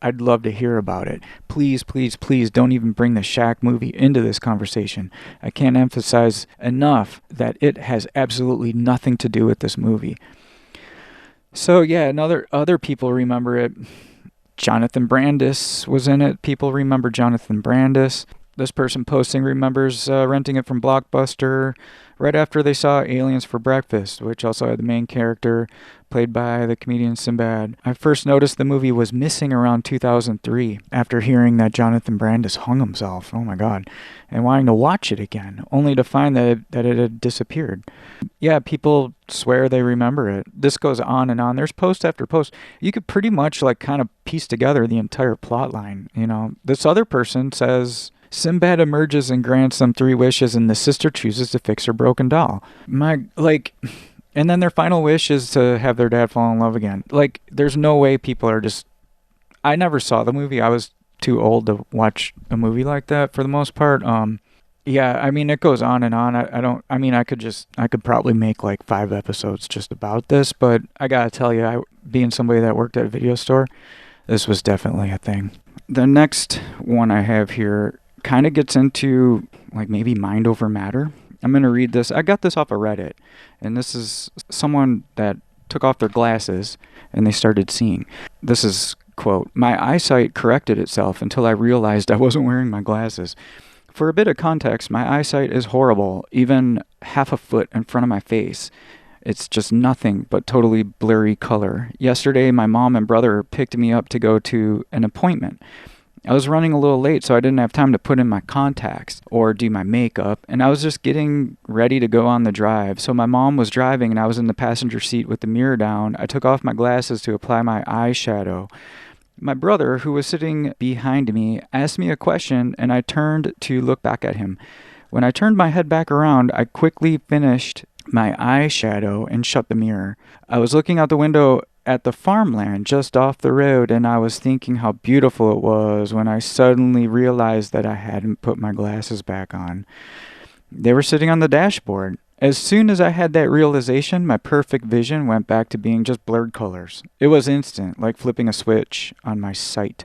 I'd love to hear about it. Please, please, please don't even bring the Shaq movie into this conversation. I can't emphasize enough that it has absolutely nothing to do with this movie. So yeah, other people remember it. Jonathan Brandis was in it. People remember Jonathan Brandis. This person posting remembers renting it from Blockbuster right after they saw Aliens for Breakfast, which also had the main character played by the comedian Sinbad. I first noticed the movie was missing around 2003 after hearing that Jonathan Brandis hung himself. Oh my God. And wanting to watch it again, only to find that it had disappeared. Yeah, people swear they remember it. This goes on and on. There's post after post. You could pretty much like kind of piece together the entire plot line. You know, this other person says Sinbad emerges and grants them 3 wishes, and the sister chooses to fix her broken doll. And then their final wish is to have their dad fall in love again. Like, there's no way people are just... I never saw the movie. I was too old to watch a movie like that for the most part. Yeah, I mean, it goes on and on. I could probably make like 5 episodes just about this, but I gotta tell you, being somebody that worked at a video store, this was definitely a thing. The next one I have here kind of gets into like maybe mind over matter. I'm going to read this. I got this off of Reddit, and this is someone that took off their glasses and they started seeing. This is, quote, "My eyesight corrected itself until I realized I wasn't wearing my glasses. For a bit of context, my eyesight is horrible, even half a foot in front of my face. It's just nothing but totally blurry color. Yesterday, my mom and brother picked me up to go to an appointment. I was running a little late, so I didn't have time to put in my contacts or do my makeup, and I was just getting ready to go on the drive. So my mom was driving, and I was in the passenger seat with the mirror down. I took off my glasses to apply my eyeshadow. My brother, who was sitting behind me, asked me a question, and I turned to look back at him. When I turned my head back around, I quickly finished my eyeshadow and shut the mirror. I was looking out the window at the farmland just off the road, and I was thinking how beautiful it was when I suddenly realized that I hadn't put my glasses back on. They were sitting on the dashboard. As soon as I had that realization, my perfect vision went back to being just blurred colors. It was instant, like flipping a switch on my sight.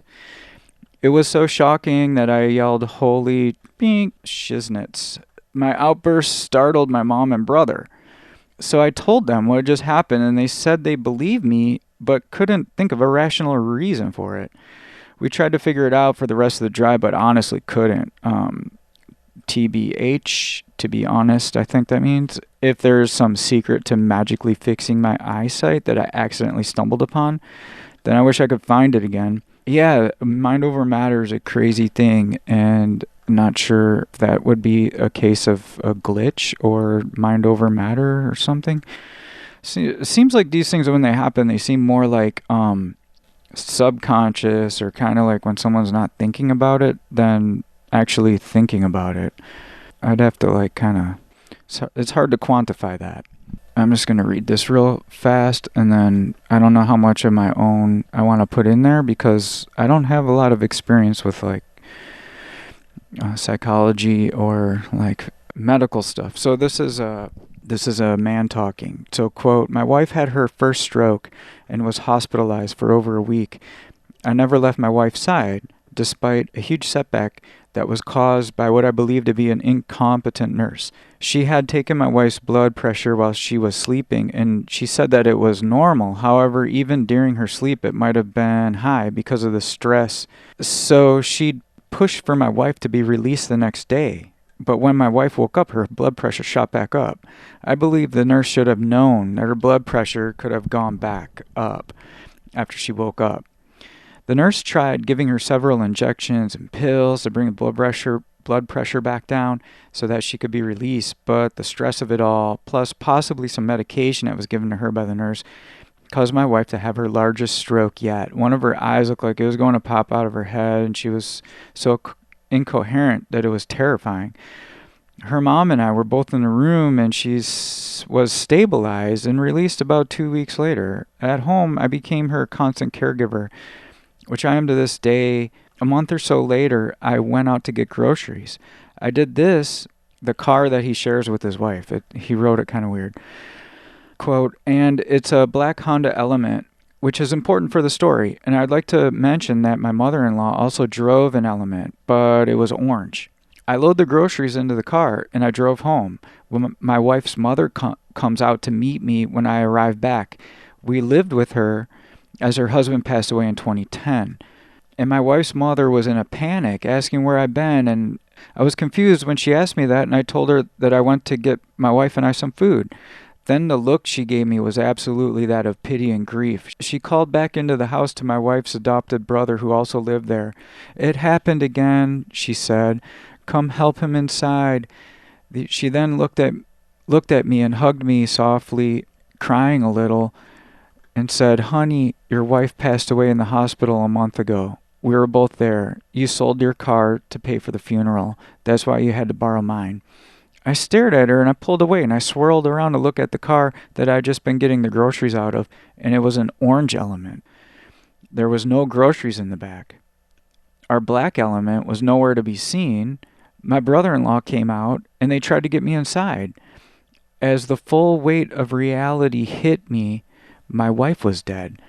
It was so shocking that I yelled, 'Holy pink shiznits.' My outburst startled my mom and brother. So I told them what had just happened, and they said they believed me, but couldn't think of a rational reason for it. We tried to figure it out for the rest of the drive, but honestly couldn't. TBH, to be honest, I think that means. If there's some secret to magically fixing my eyesight that I accidentally stumbled upon, then I wish I could find it again. Yeah, mind over matter is a crazy thing, and not sure if that would be a case of a glitch or mind over matter or something. See, it seems like these things, when they happen, they seem more like subconscious, or kind of like when someone's not thinking about it than actually thinking about it. I'd have to like kind of... It's hard to quantify that. I'm just going to read this real fast, and then I don't know how much of my own I want to put in there, because I don't have a lot of experience with like psychology or like medical stuff. So this is a man talking. So, quote, "My wife had her first stroke and was hospitalized for over a week. I never left my wife's side, despite a huge setback that was caused by what I believe to be an incompetent nurse. She had taken my wife's blood pressure while she was sleeping, and she said that it was normal. However, even during her sleep, it might have been high because of the stress. So she'd pushed for my wife to be released the next day. But when my wife woke up, her blood pressure shot back up. I believe the nurse should have known that her blood pressure could have gone back up after she woke up. The nurse tried giving her several injections and pills to bring the blood pressure back down so that she could be released, but the stress of it all, plus possibly some medication that was given to her by the nurse, caused my wife to have her largest stroke yet. One of her eyes looked like it was going to pop out of her head, and she was so incoherent that it was terrifying. Her mom and I were both in the room, and she was stabilized and released about 2 weeks later. At home, I became her constant caregiver, which I am to this day. A month or so later, I went out to get groceries. I did this, the car that he shares with his wife. He wrote it kind of weird. Quote, "And it's a black Honda Element which is important for the story. And I'd like to mention that my mother-in-law also drove an Element, but it was orange. I load the groceries into the car, and I drove home. When my wife's mother comes out to meet me when I arrive back. We lived with her as her husband passed away in 2010. And my wife's mother was in a panic, asking where I'd been, and I was confused when she asked me that, and I told her that I went to get my wife and I some food. Then the look she gave me was absolutely that of pity and grief. She called back into the house to my wife's adopted brother who also lived there. "It happened again," she said. "Come help him inside." She then looked at me and hugged me softly, crying a little, and said, "Honey, your wife passed away in the hospital a month ago. We were both there. You sold your car to pay for the funeral. That's why you had to borrow mine." I stared at her and I pulled away and I swirled around to look at the car that I'd just been getting the groceries out of, and it was an orange Element. There was no groceries in the back. Our black Element was nowhere to be seen. My brother-in-law came out and they tried to get me inside. As the full weight of reality hit me, my wife was dead.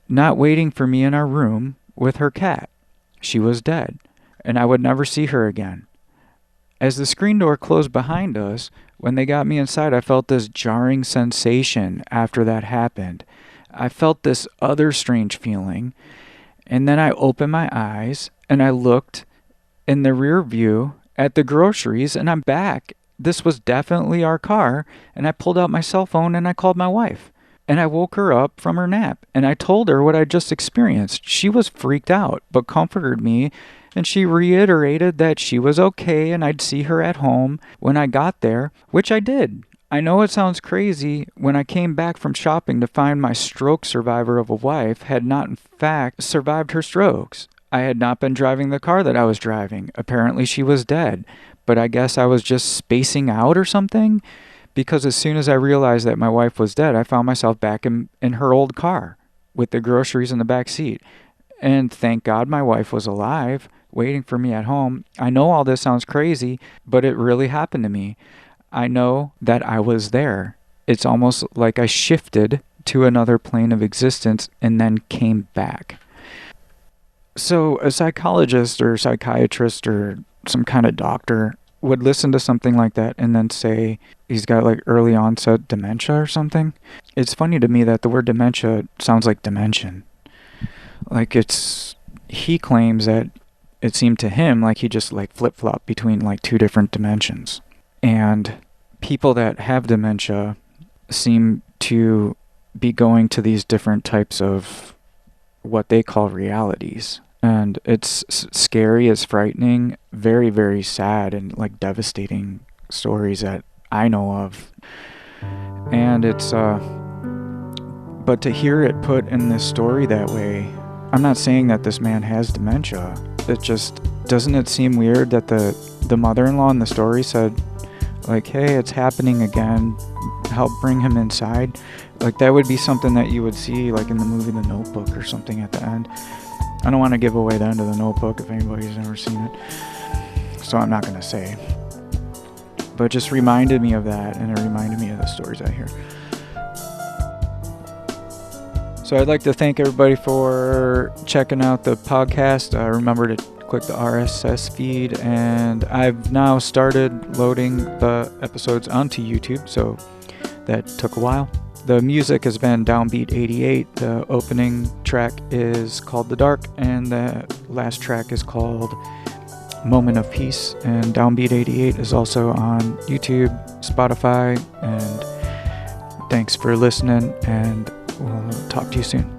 Not waiting for me in our room with her cat. She was dead, and I would never see her again. As the screen door closed behind us, when they got me inside, I felt this jarring sensation after that happened. I felt this other strange feeling, and then I opened my eyes, and I looked in the rear view at the groceries, and I'm back. This was definitely our car, and I pulled out my cell phone, and I called my wife. And I woke her up from her nap, and I told her what I just experienced. She was freaked out, but comforted me, and she reiterated that she was okay and I'd see her at home when I got there, which I did. I know it sounds crazy when I came back from shopping to find my stroke survivor of a wife had not in fact survived her strokes. I had not been driving the car that I was driving. Apparently she was dead, but I guess I was just spacing out or something, because as soon as I realized that my wife was dead, I found myself back in her old car with the groceries in the back seat. And thank God my wife was alive, waiting for me at home. I know all this sounds crazy, but it really happened to me. I know that I was there. It's almost like I shifted to another plane of existence and then came back. So a psychologist or psychiatrist or some kind of doctor would listen to something like that and then say he's got like early onset dementia or something. It's funny to me that the word dementia sounds like dimension. Like he claims that it seemed to him like he just like flip-flopped between like two different dimensions. And people that have dementia seem to be going to these different types of what they call realities. And it's scary, it's frightening, very, very sad and like devastating stories that I know of. And but to hear it put in this story that way, I'm not saying that this man has dementia. It just, doesn't it seem weird that the mother-in-law in the story said, like, "Hey, it's happening again, help bring him inside"? Like that would be something that you would see like in the movie The Notebook or something at the end. I don't want to give away the end of The Notebook if anybody's ever seen it, so I'm not going to say. But it just reminded me of that, and it reminded me of the stories I hear. So I'd like to thank everybody for checking out the podcast. Remember to click the RSS feed, and I've now started loading the episodes onto YouTube, so that took a while. The music has been Downbeat 88. The opening track is called The Dark, and the last track is called Moment of Peace. And Downbeat 88 is also on YouTube, Spotify, and thanks for listening, and we'll talk to you soon.